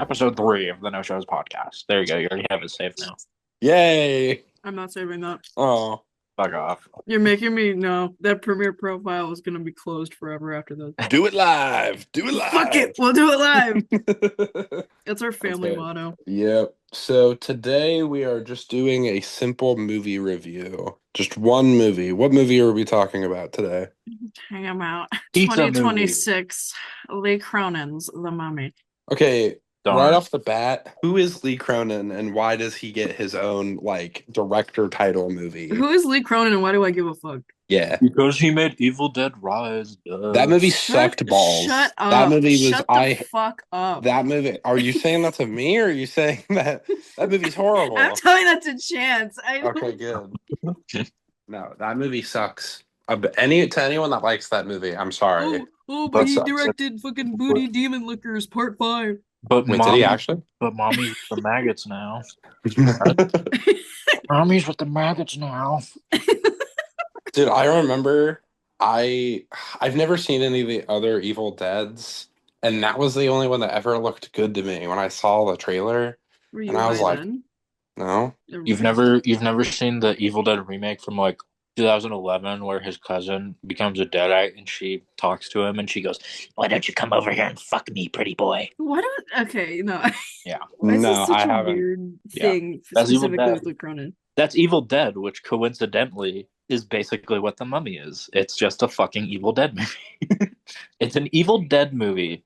episode 3 of the No Shows podcast. There you go. You already have it saved now. Yay! I'm not saving that. Oh, Fuck off. You're making me no. That Premiere profile is gonna be closed forever after this. do it live. Do it live. Fuck it, we'll do it live. That's our family Okay. motto. Yep. So today we are just doing a simple movie review. Just one movie. What movie are we talking about today? Hang them out. Pizza movie. 2026. Lee Cronin's The Mummy. Okay, Darn. right off the bat, who is Lee Cronin and why does he get his own director title movie? Who is Lee Cronin and why do I give a fuck? Yeah. Because he made Evil Dead Rise. That movie sucked balls. Shut up. That movie was Shut the fuck up. That movie. Are you saying that to me or are you saying that movie's horrible? I'm telling that to Chance. Okay, good. No, that movie sucks. To anyone that likes that movie, I'm sorry. But he directed fucking Booty Demon Lickers Part 5. But Wait, did he actually? But Mommy's with the maggots now. Mommy's with the maggots now. Dude, I remember I've never seen any of the other Evil Deads, and that was the only one that ever looked good to me when I saw the trailer. Were you And I was like, then? no. You've never seen the Evil Dead remake from 2011 where his cousin becomes a deadite and she talks to him and she goes, "Why don't you come over here and fuck me, pretty boy?" Okay, no. Yeah. Why is No, this such I a haven't. weird thing That's Evil specifically Dead. with Lee Cronin? That's Evil Dead, which coincidentally is basically what The Mummy is. It's just a fucking Evil Dead movie. It's an Evil Dead movie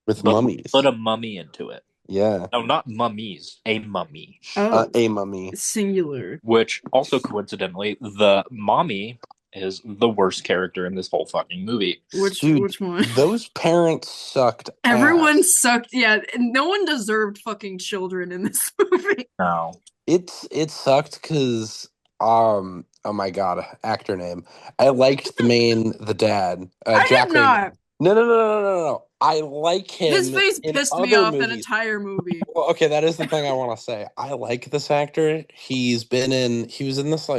With mummies. put a mummy into it. Yeah. No, not mummies. A mummy. Oh, A mummy. singular. Which also coincidentally, the mommy is the worst character in this whole fucking movie. Which one? Those parents sucked. Everyone ass. sucked. Yeah, no one deserved fucking children in this movie. No. It sucked because oh my god, actor name. I liked the dad. I Jack did not. No. I like him. His face in pissed me other off that movies. entire movie. Well, okay, that is the thing I want to say. I like this actor. He was in this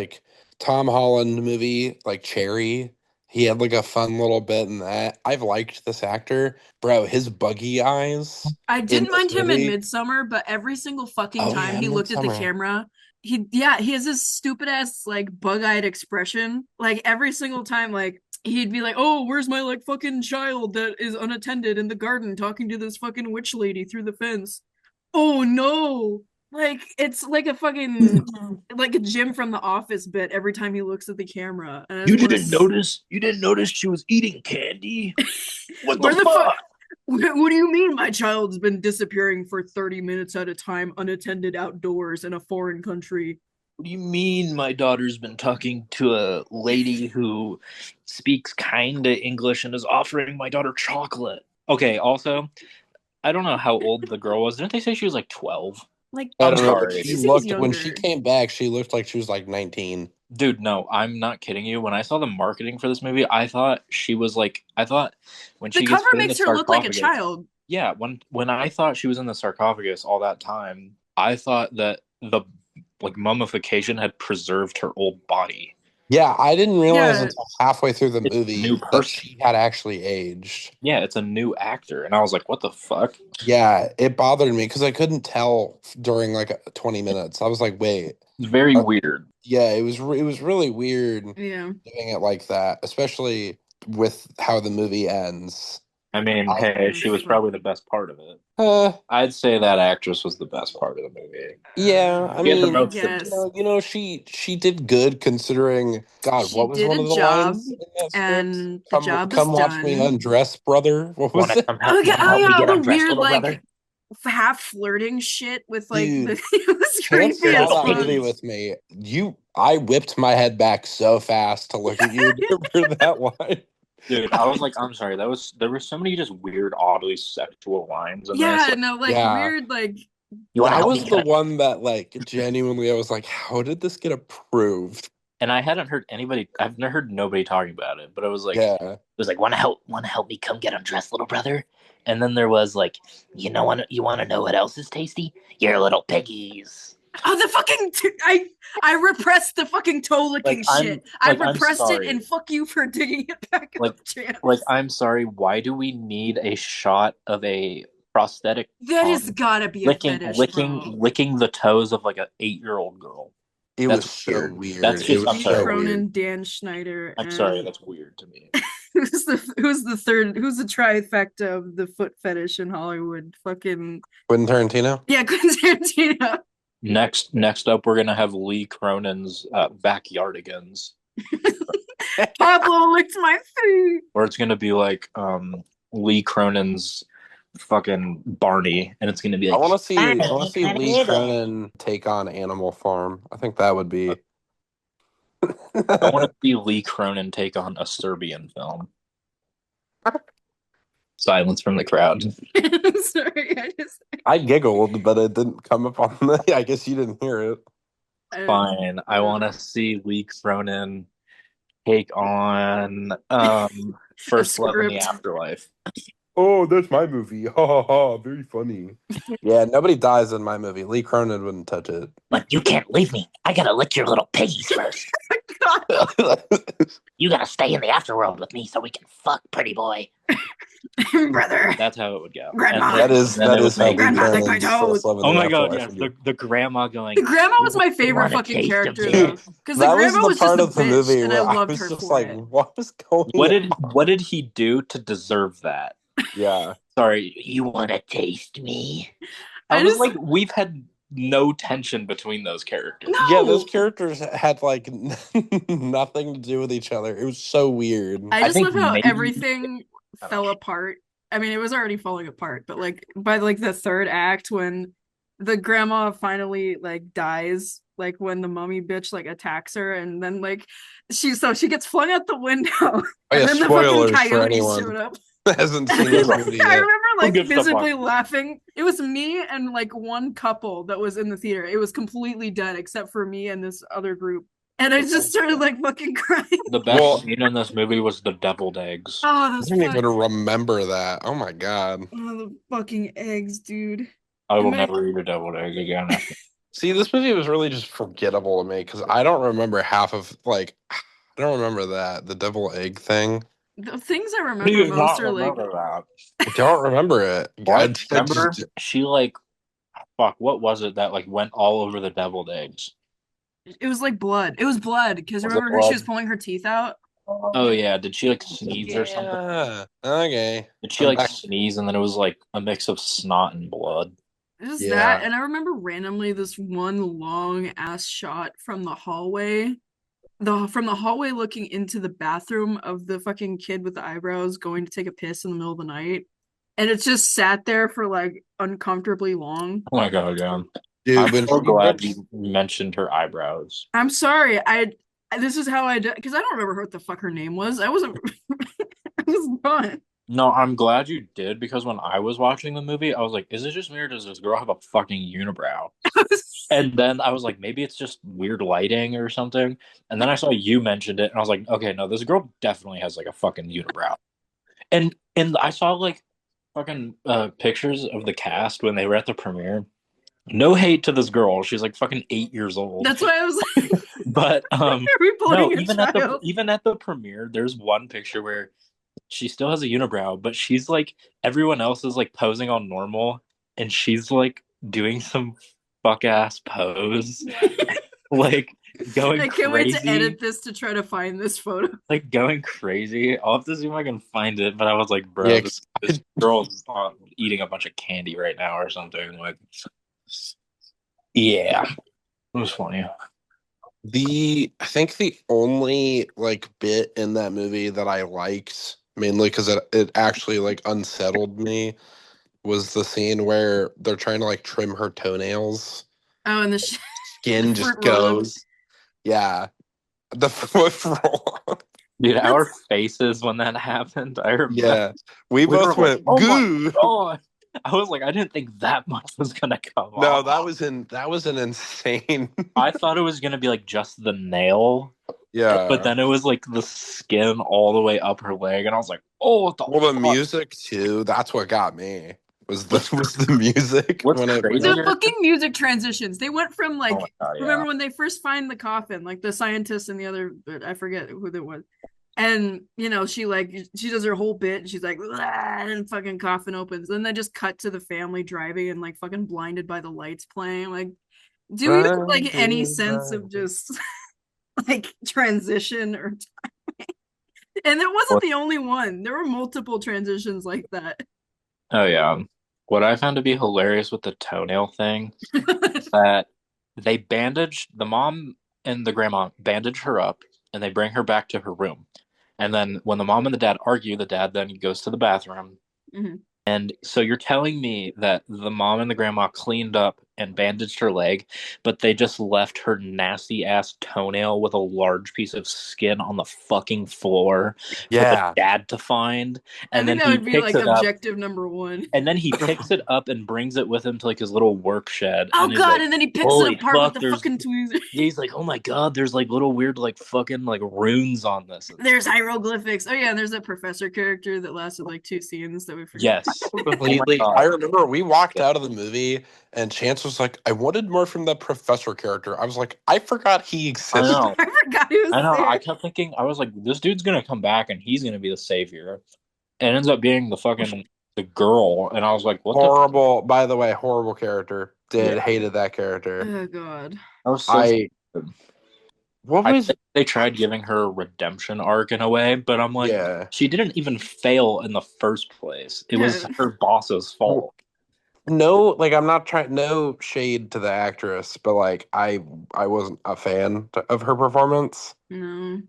Tom Holland movie, Cherry. He had a fun little bit in that. I've liked this actor. Bro, his buggy eyes. I didn't mind him in movie. Midsommar, but every single fucking Oh, time yeah, he looked at the Midsommar. camera, he has this stupid ass bug-eyed expression. Every single time, he'd be like, "Oh, where's my fucking child that is unattended in the garden talking to this fucking witch lady through the fence?" Oh no. It's like a fucking like a Jim from The Office bit every time he looks at the camera. And I You just didn't notice? You didn't notice she was eating candy? What Where the the fuck? What do you mean my child's been disappearing for 30 minutes at a time, unattended outdoors in a foreign country? What do you mean my daughter's been talking to a lady who speaks kinda English and is offering my daughter chocolate? Okay, also, I don't know how old the girl was. Didn't they say she was 12? I I'm don't know. sorry. She seems looked when younger. she came back. She looked like she was 19. Dude, no, I'm not kidding you. When I saw the marketing for this movie, I thought she was when The she gets cover put in makes the her look like a sarcophagus. child. Yeah, when I thought she was in the sarcophagus all that time, I thought that the mummification had preserved her old body. Yeah, I didn't realize Yeah. until halfway through the It's a movie new that person. she had actually aged. Yeah, it's a new actor, and I was like, "What the fuck?" Yeah, it bothered me because I couldn't tell during 20 minutes. I was like, wait. It's very weird. Yeah, it was really weird Yeah. doing it like that, especially with how the movie ends. I mean, hey, she was probably the best part of it. I'd say that actress was the best part of the movie. Yeah, I She had the mean, most Yes. she did good considering. God, She what was did one a of the job, lines in that script? and the job is come watch me done. undress, brother. What was Wanna it? come help, Okay, help me get the undressed, weird little brother? half flirting shit with Dude, it was Chance creepy as saw that fuck. movie with me. I whipped my head back so fast to look at you for that line. Dude, I was like, I'm sorry. There were so many just weird, oddly sexual lines in Yeah, this. no, Yeah. weird, You wanna That help was me the get it? one that genuinely I was like, how did this get approved? And I hadn't heard anybody. I've never heard nobody talking about it. But it was Yeah. it was wanna help me come get undressed, little brother. And then there was you wanna know what else is tasty? Your little piggies. Oh, the fucking I repressed the fucking toe licking shit. I repressed it, and fuck you for digging it back up, Chance. I'm sorry. Why do we need a shot of a prosthetic That has tongue gotta be a licking fetish, licking bro. licking the toes of like an 8-year-old girl. It That's was so weird. weird. That's It just was I'm Lee sorry. so weird. Cronin, Dan Schneider, I'm sorry, and that's weird to me. who's the third? Who's the trifecta of the foot fetish in Hollywood? Fucking Quentin Tarantino? yeah, Quentin Tarantino. Next up, we're gonna have Lee Cronin's Backyardigans, Pablo licked my feet. or it's gonna be like Lee Cronin's fucking Barney, and it's gonna be I like want to see Barney, Lee Cronin take on Animal Farm. I think that would be. I want to see Lee Cronin take on a Serbian film. Silence from the crowd. Sorry, I giggled, but it didn't come up on the. I guess you didn't hear it. Fine. I want to see Lee Cronin take on First Love in the script. Afterlife. Oh, that's my movie. Ha ha ha! Very funny. Yeah, nobody dies in my movie. Lee Cronin wouldn't touch it. But you can't leave me. I gotta lick your little piggies first. You gotta stay in the afterworld with me so we can fuck, pretty boy. Brother. That's how it would go. Grandma. That is how Lee Grandma, lick my Cronin's toes. First Love in Oh the my god, Afterlife yes. would be. The grandma going. The grandma was my favorite want a fucking taste of character me? though, because the That was grandma the was part just of a the bitch, movie and I where I loved was her just for like, it. what was going What did he do to deserve that? Yeah. Sorry, you want to taste me? I I was just- like, we've had no tension between those characters. No. Yeah, those characters had like nothing to do with each other. It was so weird. I just think love how maybe- everything fell apart. I mean, it was already falling apart, but like by like the third act when the grandma finally like dies, like when the mummy bitch like attacks her, and then like she gets flung out the window, Oh, and yeah, then the fucking spoilers for coyotes anyone showed up. that hasn't seen this movie I yet. remember like gives a visibly fuck? laughing. It was me and like one couple that was in the theater. It was completely dead except for me and this other group. And I just started like fucking crying. The best Well- scene in this movie was the deviled eggs. Oh, I those didn't fucking, even remember that. Oh my god. oh, the fucking eggs, dude. I will Am I- never eat a deviled egg again. See, this movie was really just forgettable to me because I don't remember half of like I don't remember the devil egg thing. The things I He remember does most not are like remember that. I don't remember it. What? I Remember? just- She like, fuck. What was it that like went all over the deviled eggs? it was like blood. It was blood because Was it remember how she blood? was pulling her teeth out? Oh yeah. Did she like sneeze or something? Yeah. Okay. Did she I'm like back. sneeze and then it was like a mix of snot and blood? It was Yeah. that, and I remember randomly this one long ass shot from the hallway. From the hallway looking into the bathroom of the fucking kid with the eyebrows going to take a piss in the middle of the night. And it just sat there for like uncomfortably long. Oh my god, yeah. Dude, I'm when so she glad rips- you mentioned her eyebrows. I'm sorry. This is how I did because I don't remember what the fuck her name was. I wasn't I was gone. No, I'm glad you did because when I was watching the movie, I was like, is it just me or does this girl have a fucking unibrow? And then I was like, maybe it's just weird lighting or something. And then I saw you mentioned it and I was like, okay, no, this girl definitely has like a fucking unibrow. And I saw like fucking pictures of the cast when they were at the premiere. No hate to this girl. She's like fucking 8 years old. That's why I was like, But are we no, pulling a child? even at the premiere, there's one picture where she still has a unibrow, but she's like everyone else is like posing all normal, and she's like doing some fuck ass pose, like going I can't crazy. wait to edit this to try to find this photo. Like going crazy. I'll have to see if I can find it. But I was like, bro, Yeah, this girl's eating a bunch of candy right now or something. Like, yeah, it was funny. I think the only like bit in that movie that I liked, mainly because it actually like unsettled me, was the scene where they're trying to like trim her toenails. Oh, and the Skin the just fruit roll-up. goes. Yeah. The foot roll. Dude, our faces when that happened, I remember. Yeah. We We both were went, like, oh my goo. God. I was like, I didn't think that much was gonna come No, off. that was an insane. I thought it was gonna be like just the nail, Yeah. but then it was like the skin all the way up her leg, and I was like, oh, what the Well, the fuck? music too. That's what got me. Was the music What's when crazy? The fucking music transitions. They went from like Oh my God, yeah. remember when they first find the coffin, like the scientist and the other I forget who that was. And she does her whole bit and she's like and fucking coffin opens. Then they just cut to the family driving and like fucking blinded by the lights playing. Like, do you have like any sense of just like transition or and it wasn't What? the only one. There were multiple transitions like that. Oh yeah. What I found to be hilarious with the toenail thing is that they bandage the mom and the grandma bandage her up and they bring her back to her room. And then when the mom and the dad argue, the dad then goes to the bathroom. Mhm. And so you're telling me that the mom and the grandma cleaned up and bandaged her leg, but they just left her nasty ass toenail with a large piece of skin on the fucking floor for the Yeah. dad to find. I And think then that he would be picks like it up objective number one. and then he picks it up and brings it with him to like his little work shed. Oh And he's god, like, and then he picks it holy apart with fuck, the there's fucking tweezers. he's like, oh my god, there's like little weird like fucking like runes on this. There's hieroglyphics. Oh yeah, and there's that professor character that lasted like 2 scenes that we forgot. Yes. Oh my Completely. I god. remember we walked Yeah. out of the movie and Chance was like, I wanted more from the professor character. I was like, I forgot he I existed. know. I forgot he was I know. I there. kept thinking, I was like, this dude's gonna come back and he's gonna be the savior. And it ends up being the girl. And I was like, what the Horrible, by the way, horrible character. yeah. Hated that character. Oh god. I was so I, what I was, think they tried giving her a redemption arc in a way, but I'm like, yeah. she didn't even fail in the first place. It was Yeah. her boss's Well, fault. no, like I'm not trying, no shade to the actress, but like I wasn't a fan of her performance. No.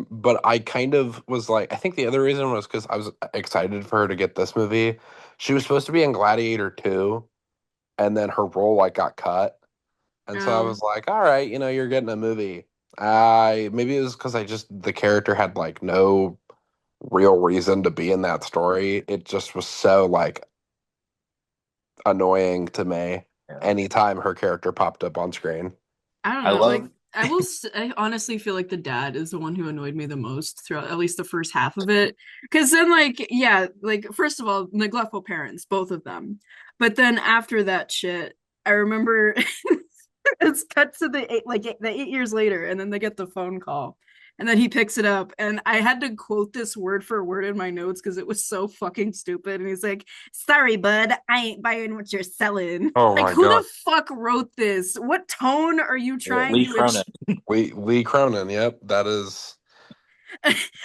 But I kind of was like, I think the other reason was because I was excited for her to get this movie. She was supposed to be in Gladiator 2, and then her role like got cut. And so I No. was like, all right, you're getting a movie. I maybe it was because the character had like no real reason to be in that story. It just was so like annoying to me Yeah. anytime her character popped up on screen. I don't I know. Like love I honestly feel like the dad is the one who annoyed me the most throughout at least the first half of it. Because then, like, yeah, like first of all, neglectful parents, both of them. But then after that shit, I remember it's cut to the 8 years later, and then they get the phone call, and then he picks it up, and I had to quote this word for word in my notes because it was so fucking stupid. And he's like, "Sorry, bud, I ain't buying what you're selling." Oh Like, my who god. the fuck wrote this? What tone are you trying Lee to Cronin. Lee Cronin, yep, And that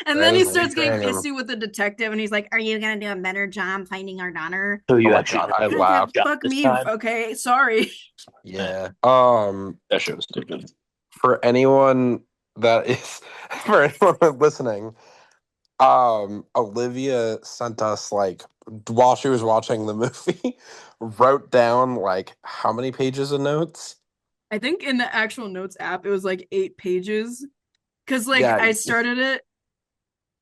then he is Lee starts getting Cronin. pissy with the detective, and he's like, "Are you gonna do a better job finding our daughter?" So Oh you my actually god, did I a good laughed. job Fuck this me. time. Okay, sorry. Yeah. That shit was stupid. For anyone that is for anyone listening, Olivia sent us like while she was watching the movie, wrote down like how many pages of notes. I think in the actual notes app, it was like 8 pages. Cause like Yeah, I started it.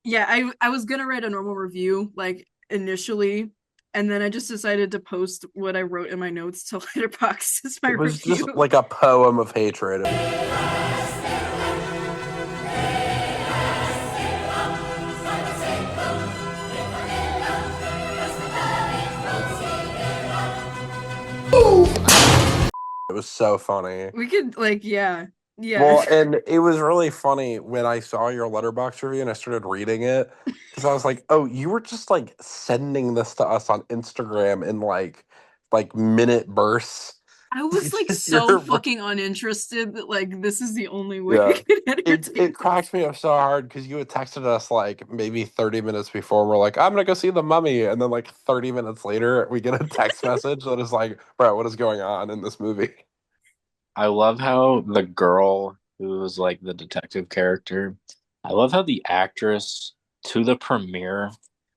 Yeah, I was gonna write a normal review like initially, and then I just decided to post what I wrote in my notes to Letterboxd as my it was just review. like a poem of hatred. It was so funny. We could like yeah. Well, and it was really funny when I saw your letterbox review and I started reading it because I was like, "Oh, you were just like sending this to us on Instagram in like minute bursts." I was like so You're- fucking uninterested that like this is the only way I yeah, could entertain it cracked me up so hard because you had texted us like maybe 30 minutes before. We're like, "I'm gonna go see the Mummy," and then like 30 minutes later, we get a text message that is like, "Bro, what is going on in this movie?" I love how the girl who was like the detective character, I love how the actress to the premiere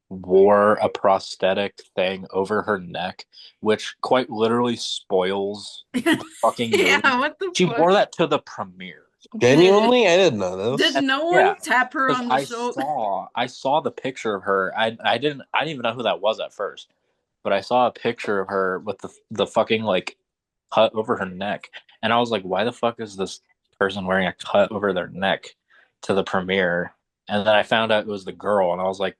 wore a prosthetic thing over her neck, which quite literally spoils the fucking movie. Yeah, what the She fuck? wore that to the premiere. Genuinely, I didn't know Did this. no one Yeah, tap her because on the show? I saw the picture of her. I didn't even know who that was at first, but I saw a picture of her with the fucking like cut over her neck, and I was like, why the fuck is this person wearing a cut over their neck to the premiere? And then I found out it was the girl, and I was like,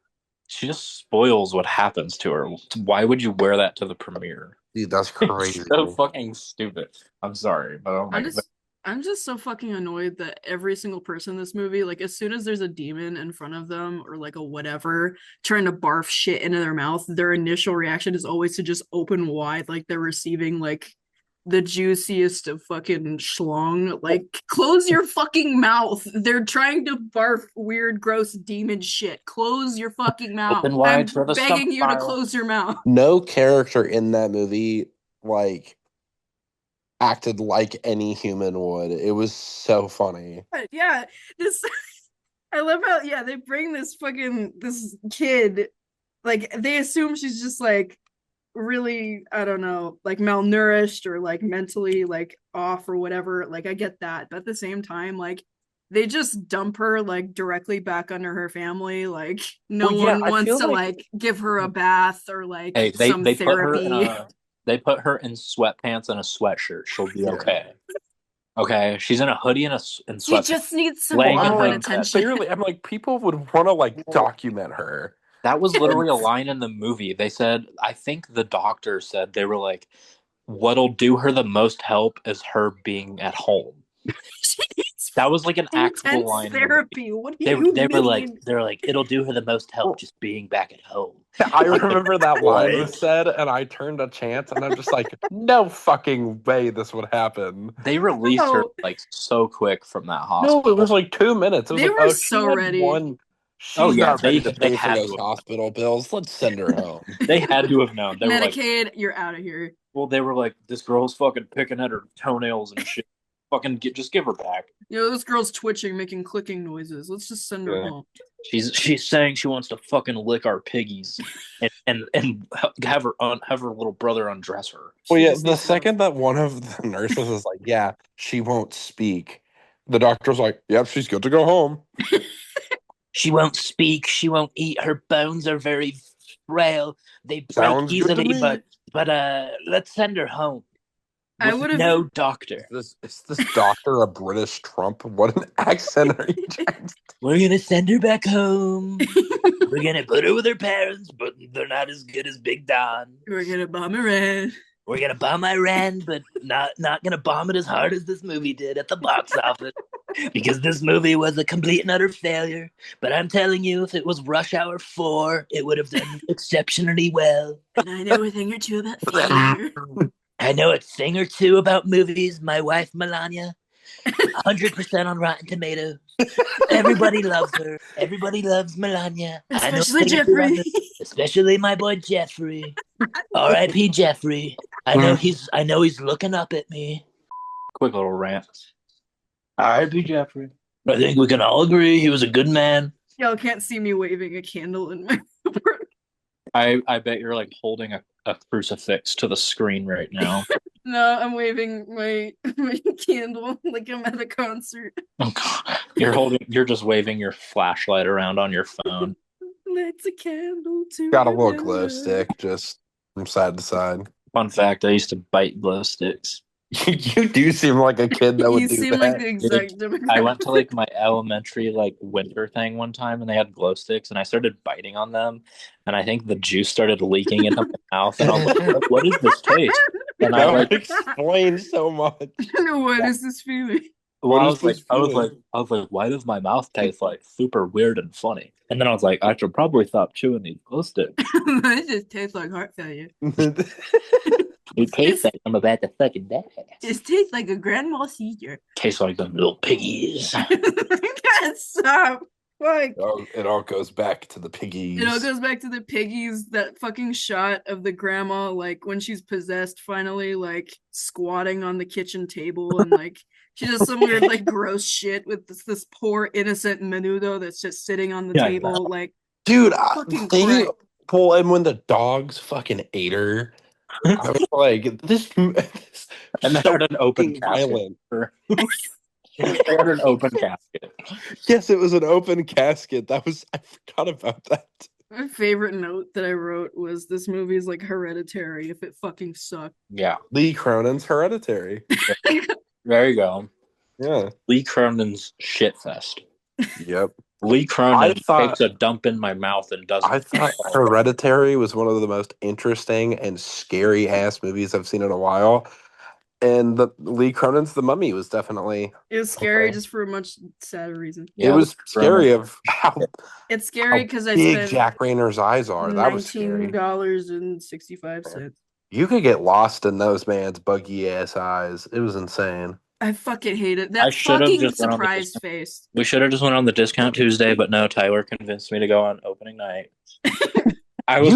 she just spoils what happens to her. Why would you wear that to the premiere? Dude, that's It's crazy. so fucking stupid. I'm sorry, but oh my I'm god. just I'm just so fucking annoyed that every single person in this movie, like as soon as there's a demon in front of them or like a whatever trying to barf shit into their mouth, their initial reaction is always to just open wide, like they're receiving like the juiciest of fucking schlong. Like, close your fucking mouth. They're trying to barf weird, gross demon shit. Close your fucking mouth. Open wide I'm for the begging you to fire. close your mouth. No character in that movie like acted like any human would. It was so funny. Yeah, this I love how they bring this kid, like they assume she's just like really, I don't know, like malnourished or like mentally like off or whatever. Like I get that, but at the same time, like they just dump her like directly back under her family. Like no one I wants feel to like give her a bath or like Hey, some they put her in therapy. they put her in sweatpants and a sweatshirt. She'll be Yeah. okay. Okay, she's in a hoodie and She sweatpants. just needs some Laying love in and bed. attention. Clearly, I'm like, people would want to like document her. That was literally a line in the movie. They said, I think the doctor said, they were like, what'll do her the most help is her being at home. She needs That was like an actual intense line. therapy. What do They you they were mean? like, it'll do her the most help just being back at home. I remember that line What? was said, and I turned a chance, and I'm just like, no fucking way this would happen. They released her Oh. like so quick from that No, hospital. it was like 2 minutes. It was They like, were oh, so she had ready. one. She's Oh, yeah, not ready they to pay for had those to. hospital bills. Let's send her home. They had to have known. They were like, Medicaid, you're out of here. well, they were like, this girl's fucking picking at her toenails and shit. Just give her back. This girl's twitching, making clicking noises. Let's just send her home. She's saying she wants to fucking lick our piggies and have her little brother undress her. Well, yeah, the second that one of the nurses was like, yeah, she won't speak, the doctor's like, yep, she's good to go home. She won't speak. She won't eat. Her bones are very frail. They break Sounds good to easily, me. but let's send her home. I With would've- no doctor. Is this doctor a British Trump? What an accent are you trying to... We're gonna send her back home. We're gonna put her with her parents, but they're not as good as Big Don. We're gonna bomb Iran. We're gonna bomb Iran, but not gonna bomb it as hard as this movie did at the box office. Because this movie was a complete and utter failure. But I'm telling you, if it was Rush Hour 4, it would have done exceptionally well. And I know a thing or two about failure. I know a thing or two about movies. My wife, Melania, 100% on Rotten Tomatoes. Everybody loves her. Everybody loves Melania. Especially Jeffrey. Especially my boy Jeffrey. R.I.P. Jeffrey. I know he's looking up at me. Quick little rant. R.I.P. Jeffrey. I think we can all agree he was a good man. Y'all can't see me waving a candle in my apartment. I bet you're like holding a crucifix to the screen right now. No, I'm waving my candle like I'm at a concert. Oh God. You're just waving your flashlight around on your phone. Lights a candle to Got a little remember. glow stick just from side to side. Fun fact, I used to bite glow sticks. You do seem like a kid that would You do seem that. like the exact demographic. I went to like my elementary like winter thing one time, and they had glow sticks, and I started biting on them, and I think the juice started leaking into my mouth, and I was like, "What is this taste?" And I That like, would explain so much. What is this feeling? well, I What was is like, this I was feeling? like, why does my mouth taste like super weird and funny? And then I was like, I should probably stop chewing these glow sticks. It just tastes like heart failure. It tastes like I'm about to fucking die. It tastes like a grand mal seizure. Tastes like them little piggies. God, stop. Fuck. It all goes back to the piggies. It all goes back to the piggies, that fucking shot of the grandma, like, when she's possessed, finally, like, squatting on the kitchen table, and, like, she does some weird, like, gross shit with this poor, innocent menudo that's just sitting on the table, like, Dude, fucking well, and when the dogs fucking ate her, I was like, this And they so had an open fucking casket. violent. They had an open casket. Yes, it was an open casket. I forgot about that. My favorite note that I wrote was, this movie is like Hereditary if it fucking sucked. Yeah, Lee Cronin's Hereditary. there you go. Yeah. Lee Cronin's shit fest. Yep. Lee Cronin thought- takes a dump in my mouth and doesn't. I thought Hereditary was one of the most interesting and scary ass movies I've seen in a while. And the Lee Cronin's The Mummy was definitely It was scary okay. just for a much sadder reason. It was scary of It's scary how because I big spent Jack Rayner's eyes are. That was scary. $19.65. You could get lost in those man's buggy ass eyes. It was insane. I fucking hate it. I That should have fucking just went on the surprise discount. face. We should have just went on the discount Tuesday, but no, Tyler convinced me to go on opening night. You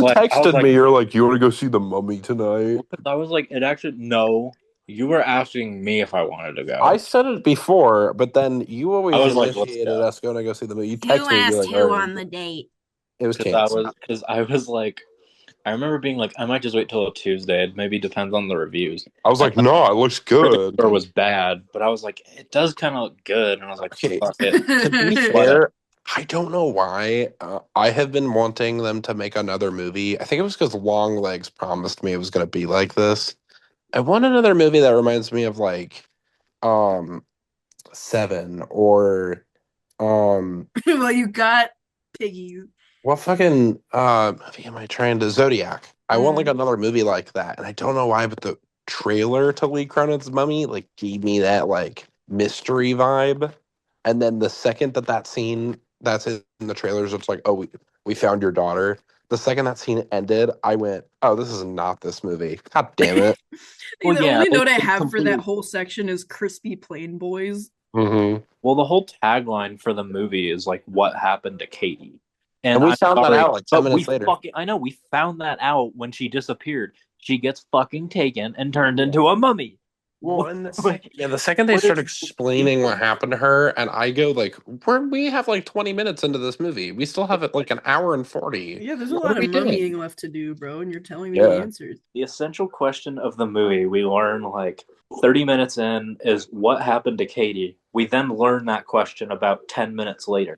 texted me, you're like, you want to go see The Mummy tonight? I was like, it actually, no. You were asking me if I wanted to go. I said it before, but then you always I was like, let's initiated go. us going to go see the movie. You Who texted me, asked like, who on the date? It was canceled. Because I was like, I remember being like, I might just wait till a Tuesday. It maybe depends on the reviews. I was like, no, it looks good. It was bad, but I was like, it does kind of look good, and I was like, Okay. fuck it. To be fair, I don't know why. I have been wanting them to make another movie. I think it was because Longlegs promised me it was going to be like this. I want another movie that reminds me of like Seven or Well, you got Piggy. what fucking movie am I trying to Zodiac? I want like another movie like that, and I don't know why, but the trailer to Lee Cronin's Mummy like gave me that like mystery vibe. And then the second that scene that's in the trailers, it's like, oh, we found your daughter. The second that scene ended, I went, oh, this is not this movie. God damn it. The only note I have for that whole section is crispy plain boys. Mm-hmm. Well, the whole tagline for the movie is like, what happened to Katie? And we found that out like 10 minutes later. I know, we found that out when she disappeared. She gets fucking taken and turned into a mummy. Well, and the second they start explaining what happened to her, and I go like, we have like 20 minutes into this movie. We still have it like an hour and 40. Yeah, there's a lot of mummying left to do, bro, and you're telling me the answers. The essential question of the movie we learn like 30 minutes in is what happened to Katie. We then learn that question about 10 minutes later.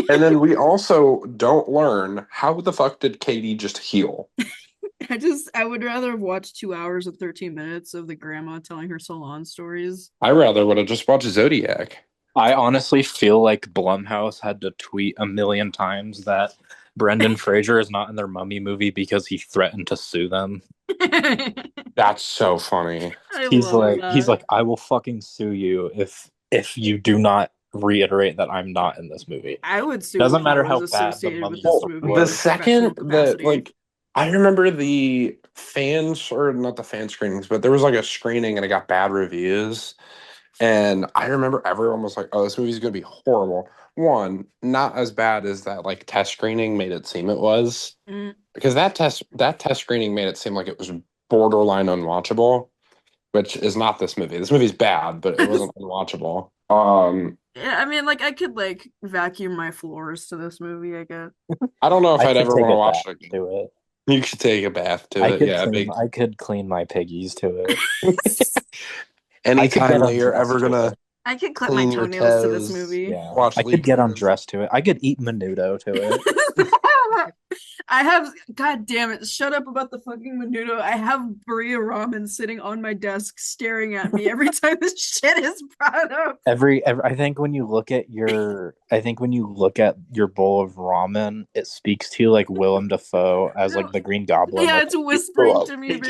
And then we also don't learn how the fuck did Katie just heal? I would rather watch 2 hours and 13 minutes of the grandma telling her salon stories. I rather would have just watched Zodiac. I honestly feel like Blumhouse had to tweet 1,000,000 times that Brendan Fraser is not in their Mummy movie because he threatened to sue them. That's so funny. He's like, I will fucking sue you if you do not reiterate that I'm not in this movie. I would sue. Doesn't matter how bad the Mummy movie. The second that like. I remember the fans, or not the fan screenings, but there was like a screening and it got bad reviews. And I remember everyone was like, oh, this movie's going to be horrible. One, not as bad as that like test screening made it seem it was. Because that test screening made it seem like it was borderline unwatchable, which is not this movie. This movie's bad, but it wasn't unwatchable. Yeah, I mean, like, I could, like, vacuum my floors to this movie, I guess. I don't know if I'd ever want to watch it. Do it. You should take a bath to it. Yeah, I could clean my piggies to it. Anytime that you're ever gonna, I could clip my toenails to this movie. Yeah. I could get undressed to it. I could eat menudo to it. I have, god damn it, shut up about the fucking menudo. I have Berea ramen sitting on my desk staring at me every time this shit is brought up. I think when you look at your bowl of ramen, it speaks to you like Willem Dafoe as like the Green Goblin. Yeah, like, it's whispering to me.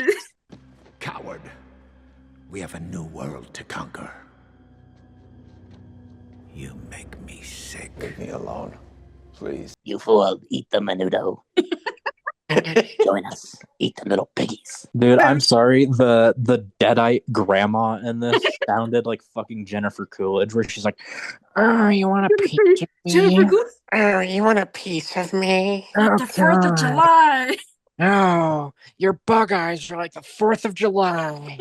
Coward, we have a new world to conquer. You make me sick. Leave me alone. Please. You fool, eat the menudo. Join us. Eat the little piggies. Dude, I'm sorry. The deadite grandma in this sounded like fucking Jennifer Coolidge, where she's like, "Oh, you want a piece of me? Oh, you want a piece of me? Like the 4th of July. Oh, your bug eyes are like the 4th of July.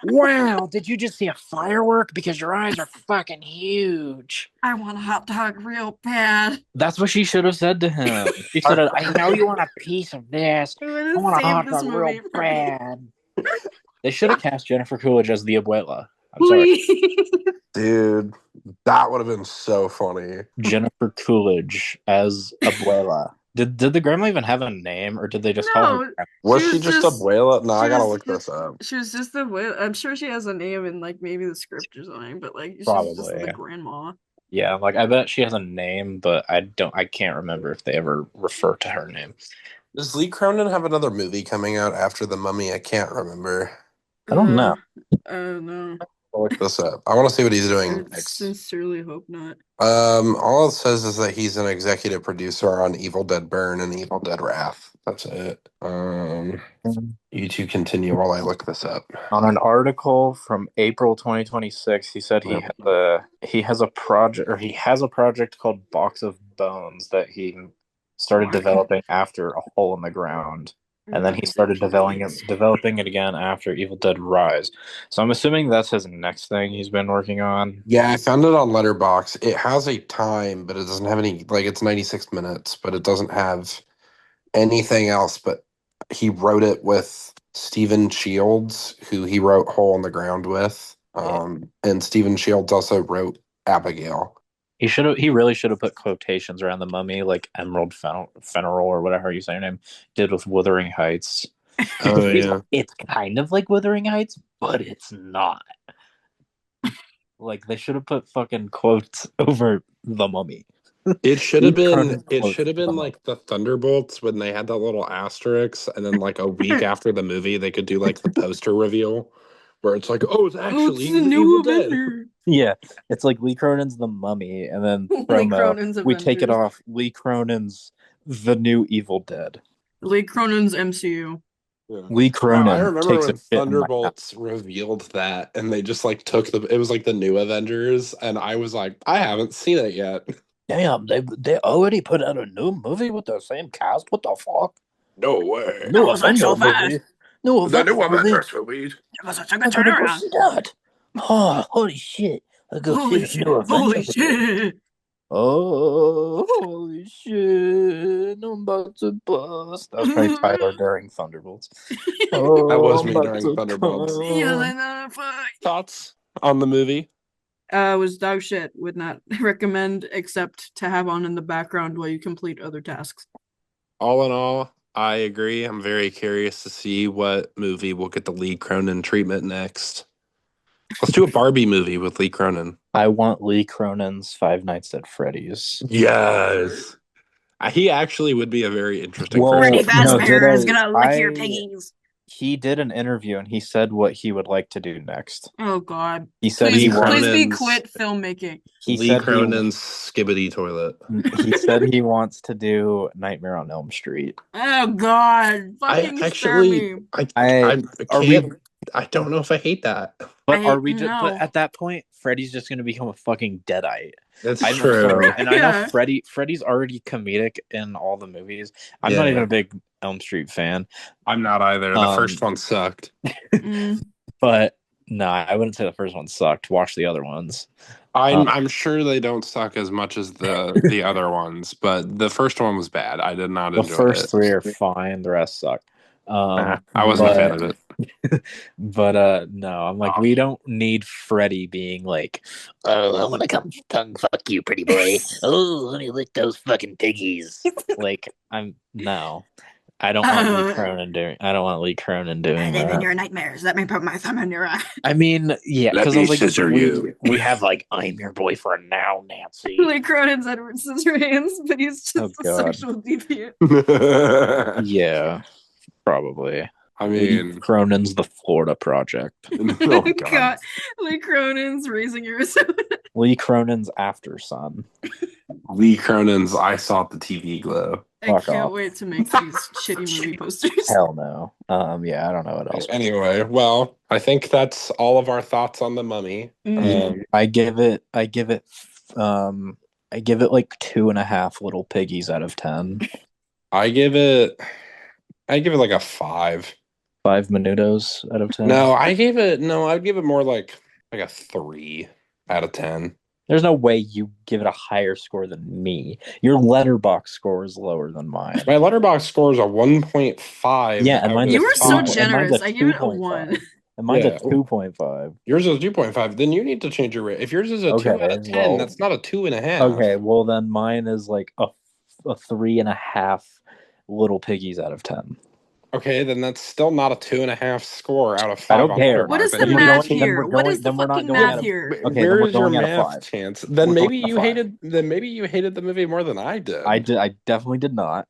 Wow, did you just see a firework? Because your eyes are fucking huge. I want a hot dog real bad. That's what she should have said to him. She said, I know you want a piece of this. I want a hot dog real bad. They should have cast Jennifer Coolidge as the Abuela. I'm sorry. Dude, that would have been so funny. Jennifer Coolidge as Abuela. Did the grandma even have a name, or did they just call her? Was she just Abuela? No, I gotta look this up. She was just Abuela. I'm sure she has a name in like maybe the script or something, but like she's Probably, just the grandma. Yeah, like I bet she has a name, but I can't remember if they ever refer to her name. Does Lee Cronin have another movie coming out after The Mummy? I can't remember. I don't know. No. I'll look this up. I want to see what he's I doing next. sincerely hope not. All it says is that he's an executive producer on Evil Dead Burn and Evil Dead Wrath. That's it. You two continue while I look this up. On an article from April 2026, he said he has a project called Box of Bones that he started developing after A Hole in the Ground, and then he started developing it again after Evil Dead Rise. So I'm assuming that's his next thing he's been working on. Yeah, I found it on Letterboxd. It has a time, but it doesn't have any. Like, it's 96 minutes, but it doesn't have anything else. But he wrote it with Stephen Shields, who he wrote Hole in the Ground with. And Stephen Shields also wrote Abigail. He really should have put quotations around the Mummy, like Emerald Fenneral or whatever you say her name did with Wuthering Heights. Oh yeah, It's kind of like Wuthering Heights, but it's not. Like, they should have put fucking quotes over the Mummy. it should have been. It Quotes should have been like the Thunderbolts when they had that little asterisk, and then like a week after the movie, they could do like the poster reveal, where it's like, oh, it's actually it's the the new Evil Dead. Avenger. Yeah, it's like Lee Cronin's the Mummy, and then Lee Cronin's we take it Avengers. off. Lee Cronin's the new Evil Dead. Lee Cronin's MCU. Yeah. Lee Cronin I remember takes when a shit in my Thunderbolts revealed that, and they just like took it was like the new Avengers, and I was like, I haven't seen it yet. Damn, they already put out a new movie with the same cast. What the fuck? No way. New was like so Avenger fast. movie. New The new Avenger movie. Avengers movie. It was such a I good gotta go turnaround. see that. Oh, holy shit! I go see Holy the shit! new Avenger Holy movie. shit! Oh, holy shit! I'm about to bust. That was probably Tyler during Thunderbolts. Oh, That was I'm me about during to Thunderbolts. come. Yelling on fire. Thoughts on the movie? Was dog shit. Would not recommend, except to have on in the background while you complete other tasks. All in all, I agree. I'm very curious to see what movie will get the Lee Cronin treatment next. Let's do a Barbie movie with Lee Cronin. I want Lee Cronin's Five Nights at Freddy's. Yes. He actually would be a very interesting Well, Freddy person. Fazbear is gonna lick your piggies. He did an interview and he said what he would like to do next. Oh God! He said Please, he please be Cronin's- quit filmmaking. He Lee said Cronin's Skibbity Toilet. he said he wants to do Nightmare on Elm Street. Oh God! Fucking spare me. I don't know if I hate that. But No. But at that point, Freddy's just going to become a fucking deadite. That's I'm true. sorry. And I know Yeah. Freddy's already comedic in all the movies. I'm not Yeah. even a big Elm Street fan. I'm not either. The first one sucked. Mm. But no, I wouldn't say the first one sucked. Watch the other ones. I'm sure they don't suck as much as the other ones, but the first one was bad. I did not The enjoy first it. three are fine. The rest suck. I wasn't a fan of it. But no, I'm like, we don't need Freddy being like, Oh, I'm gonna come tongue fuck you, pretty boy. Oh, let me lick those fucking piggies. like I don't want Lee Cronin doing. I don't want Lee Cronin doing I live in that. your nightmares. Let me put my thumb in your eye. I mean, yeah, Let because I me was like, scissor you. We have like, I'm your boyfriend now, Nancy. Lee Cronin's Edward Scissorhands, but he's just Oh, a God. sexual deviant. yeah, probably. I Lee mean, Cronin's The Florida Project. oh god. God. Lee Cronin's raising Arizona. Lee Cronin's After Sun. Lee Cronin's I Saw the TV Glow. I Fuck can't off. wait to make these shitty movie posters. Hell no. Yeah, I don't know what else. Anyway, well, I think that's all of our thoughts on the Mummy. Mm. I give it like 2.5 little piggies out of 10. I give it like a 5. 5 minutos out of 10. I'd give it more like a 3 out of 10. There's no way you give it a higher score than me. Your letterbox score is lower than mine. My letterbox score is a 1.5. Yeah, and mine's You were so and generous. mine's I gave it a 2.5. 1. And mine's Yeah. a 2.5. Yours is 2.5. Then you need to change your rate. If yours is a 2 out of 10, well- that's not a 2.5. Okay, well then mine is like a 3.5 little piggies out of 10. Okay, then that's still not a 2.5 score out of 5. I don't care. What is the Then we're math going- then here? we're What going- is the then we're not fucking going math out of- here? Okay, then Where we're is your going out of math 5. chance? Then We're maybe going you out of 5. hated. Then maybe you hated the movie more than I did. I definitely did not.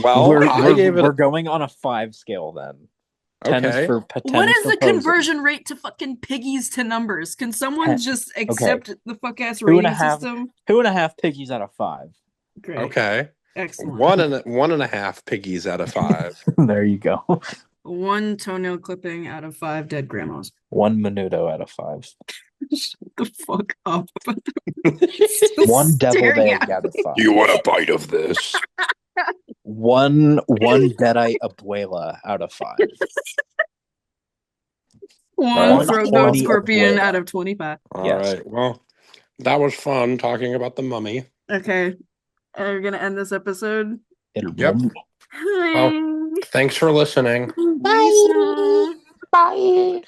Well, we're I gave it. we're going on a 5 scale then. 10 is Okay. for 10 What is is for the posing. conversion rate to fucking piggies to numbers? Can someone 10. just accept the fuck ass Two and a rating half. system? 2.5 piggies out of 5. Great. Okay. Excellent. 1.5 piggies out of 5. There you go. 1 toenail clipping out of 5 dead grandmas. 1 menudo out of 5. Shut the fuck up. 1 deviled Staring egg at out of 5. You want a bite of this? One deadite abuela out of 5. One throat goat horny scorpion abuela. out of 25. All Yes. right. Well, that was fun talking about the mummy. Okay. Are we gonna end this episode? Yep. Well, thanks for listening. Bye. Bye.